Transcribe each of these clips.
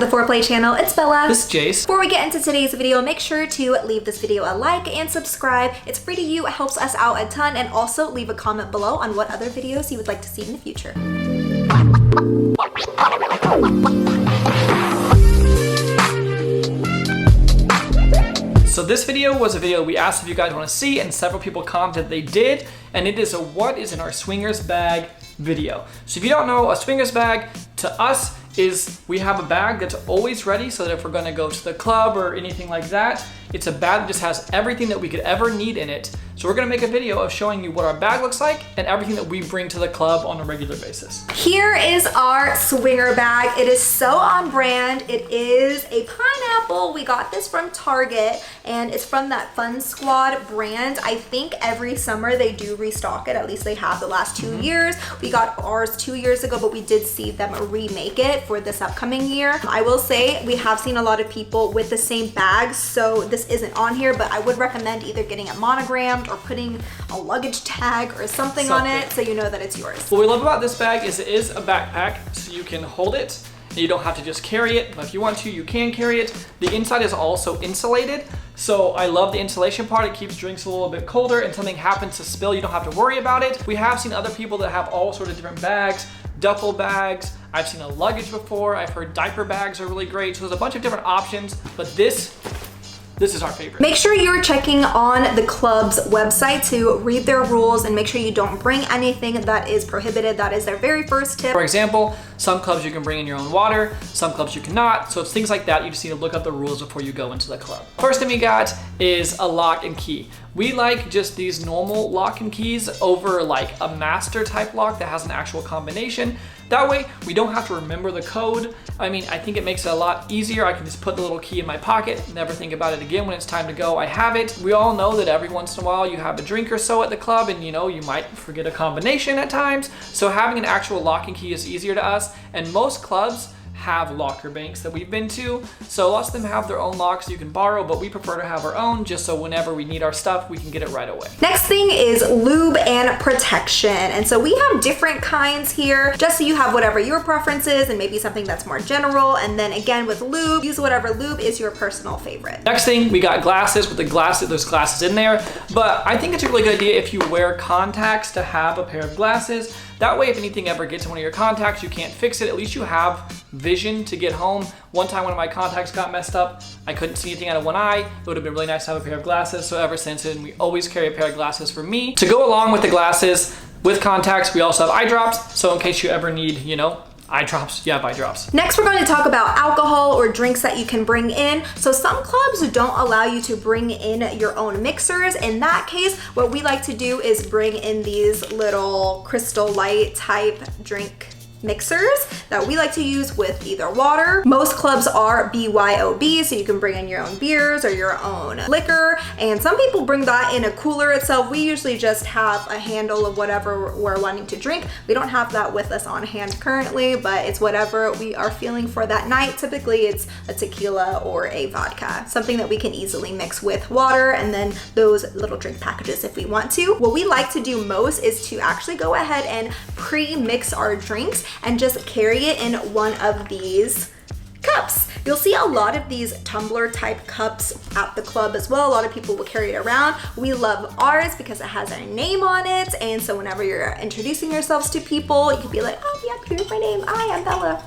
the Foreplay channel. It's Bella. This is Jace. Before we get into today's video, make sure to leave this video a like and subscribe. It's free to you, it helps us out a ton, and also leave a comment below on what other videos you would like to see in the future. So this video was a video we asked if you guys want to see, and several people commented they did, and it is a what is in our swingers bag video. So if you don't know, a swingers bag to us is we have a bag that's always ready, so that if we're going to go to the club or anything like that, it's a bag that just has everything that we could ever need in it. So we're going to make a video of showing you what our bag looks like and everything that we bring to the club on a regular basis. Here is our swinger bag. It is so on brand. It is a pineapple. We got this from Target, and it's from that Fun Squad brand. I think every summer they do restock it. At least they have the last 2 years. We got ours 2 years ago, but we did see them remake it for this upcoming year. I will say we have seen a lot of people with the same bags, so this isn't on here, but I would recommend either getting it monogrammed or putting a luggage tag or something on it so you know that it's yours. What we love about this bag is it is a backpack, so you can hold it and you don't have to just carry it, but if you want to, you can carry it. The inside is also insulated, so I love the insulation part. It keeps drinks a little bit colder, and something happens to spill, you don't have to worry about it. We have seen other people that have all sorts of different bags, duffel bags. I've seen a luggage before. I've heard diaper bags are really great. So there's a bunch of different options, but this is our favorite. Make sure you're checking on the club's website to read their rules and make sure you don't bring anything that is prohibited. That is their very first tip. For example, some clubs you can bring in your own water, some clubs you cannot. So it's things like that. You just need to look up the rules before you go into the club. First thing we got is a lock and key. We like just these normal lock and keys over like a master type lock that has an actual combination. That way we don't have to remember the code. I mean, I think it makes it a lot easier. I can just put the little key in my pocket, never think about it again. When it's time to go, I have it. We all know that every once in a while you have a drink or so at the club, and you know, you might forget a combination at times. So having an actual lock and key is easier to us, and most clubs have locker banks that we've been to. So lots of them have their own locks you can borrow, but we prefer to have our own just so whenever we need our stuff, we can get it right away. Next thing is lube and protection. And so we have different kinds here, just so you have whatever your preference is and maybe something that's more general. And then again with lube, use whatever lube is your personal favorite. Next thing, we got glasses. With the glasses, there's glasses in there, but I think it's a really good idea if you wear contacts to have a pair of glasses. That way, if anything ever gets in one of your contacts, you can't fix it. At least you have vision to get home. One time one of my contacts got messed up. I couldn't see anything out of one eye. It would have been really nice to have a pair of glasses. So ever since then, we always carry a pair of glasses for me. To go along with the glasses, with contacts, we also have eye drops. So in case you ever need, you know, eye drops, you have eye drops. Next, we're going to talk about alcohol or drinks that you can bring in. So some clubs don't allow you to bring in your own mixers. In that case, what we like to do is bring in these little Crystal Light type drink mixers that we like to use with either water. Most clubs are BYOB, so you can bring in your own beers or your own liquor, and some people bring that in a cooler itself. We usually just have a handle of whatever we're wanting to drink. We don't have that with us on hand currently, but it's whatever we are feeling for that night. Typically it's a tequila or a vodka, something that we can easily mix with water, and then those little drink packages if we want to. What we like to do most is to actually go ahead and pre-mix our drinks and just carry it in one of these cups. You'll see a lot of these tumbler type cups at the club as well. A lot of people will carry it around. We love ours because it has our name on it, and so whenever you're introducing yourselves to people, you can be like, oh yeah, here's my name, I am Bella.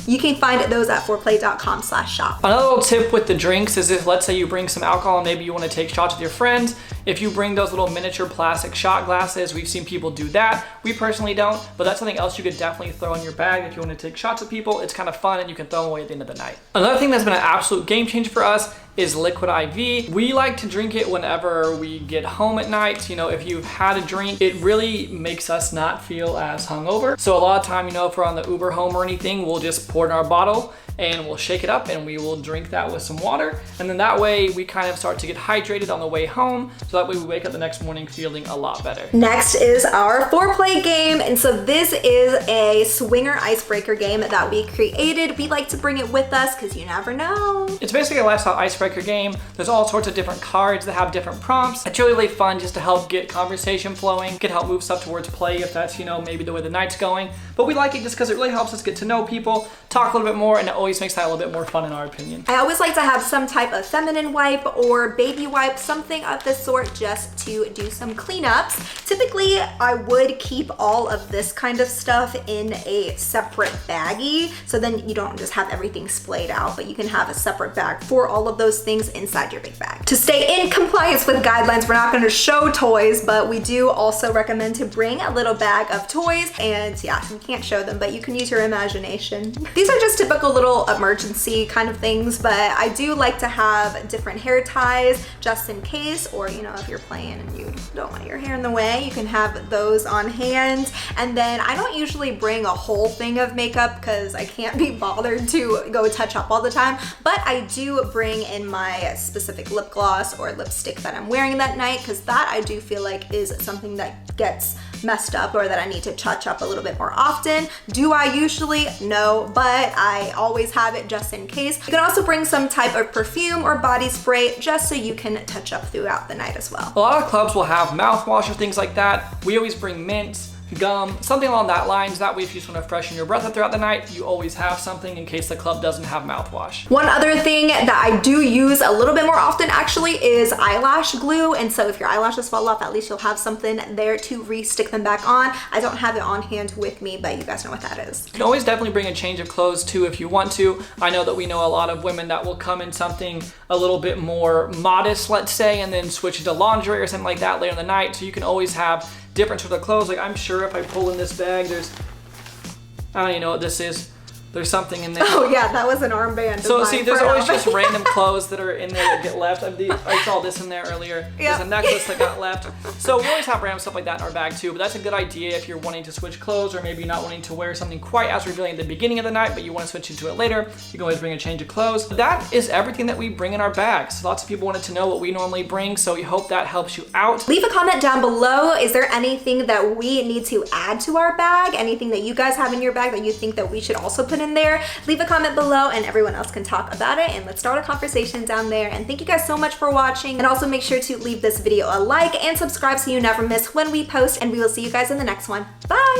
You can find those at foreplay.com/shop. Another little tip with the drinks is if, let's say you bring some alcohol and maybe you want to take shots with your friends, if you bring those little miniature plastic shot glasses, we've seen people do that. We personally don't, but that's something else you could definitely throw in your bag if you want to take shots with people. It's kind of fun and you can throw them away at the end of the night. Another thing that's been an absolute game changer for us is liquid IV. We like to drink it whenever we get home at night. You know, if you've had a drink, it really makes us not feel as hungover. So a lot of time, you know, if we're on the Uber home or anything, we'll just pour it in our bottle and we'll shake it up and we will drink that with some water. And then that way we kind of start to get hydrated on the way home. So that way we wake up the next morning feeling a lot better. Next is our foreplay game. And so this is a swinger icebreaker game that we created. We like to bring it with us because you never know. It's basically a lifestyle icebreaker game. There's all sorts of different cards that have different prompts. It's really fun just to help get conversation flowing, can help move stuff towards play if that's, you know, maybe the way the night's going. But we like it just because it really helps us get to know people, talk a little bit more, and it always makes that a little bit more fun in our opinion. I always like to have some type of feminine wipe or baby wipe, something of this sort, just to do some cleanups. Typically, I would keep all of this kind of stuff in a separate baggie, so then you don't just have everything splayed out, but you can have a separate bag for all of those things inside your big bag. To stay in compliance with guidelines, we're not going to show toys, but we do also recommend to bring a little bag of toys. And yeah, we can't show them, but you can use your imagination. These are just typical little emergency kind of things, but I do like to have different hair ties just in case, or you know, if you're playing and you don't want your hair in the way, you can have those on hand. And then I don't usually bring a whole thing of makeup because I can't be bothered to go touch up all the time, but I do bring in my specific lip gloss or lipstick that I'm wearing that night, because that I do feel like is something that gets messed up or that I need to touch up a little bit more often. Do I usually? No, but I always have it just in case. You can also bring some type of perfume or body spray just so you can touch up throughout the night as well. A lot of clubs will have mouthwash or things like that. We always bring mints, gum, something along that lines. That way, if you just want to freshen your breath up throughout the night, you always have something in case the club doesn't have mouthwash. One other thing that I do use a little bit more often actually is eyelash glue. And so if your eyelashes fall off, at least you'll have something there to re-stick them back on. I don't have it on hand with me, but you guys know what that is. You can always definitely bring a change of clothes too if you want to. I know that we know a lot of women that will come in something a little bit more modest, let's say, and then switch into lingerie or something like that later in the night. So you can always have different sort of clothes. Like I'm sure if I pull in this bag, I don't even know what this is. There's something in there. Oh yeah, that was an armband. So see, there's always just random clothes that are in there that get left. I saw this in there earlier. There's a necklace that got left. So we always have random stuff like that in our bag too, but that's a good idea if you're wanting to switch clothes, or maybe you're not wanting to wear something quite as revealing at the beginning of the night, but you want to switch into it later. You can always bring a change of clothes. That is everything that we bring in our bags. Lots of people wanted to know what we normally bring, so we hope that helps you out. Leave a comment down below. Is there anything that we need to add to our bag? Anything that you guys have in your bag that you think that we should also put in there? Leave a comment below and everyone else can talk about it, and let's start a conversation down there. And thank you guys so much for watching, and also make sure to leave this video a like and subscribe so you never miss when we post, and we will see you guys in the next one. Bye!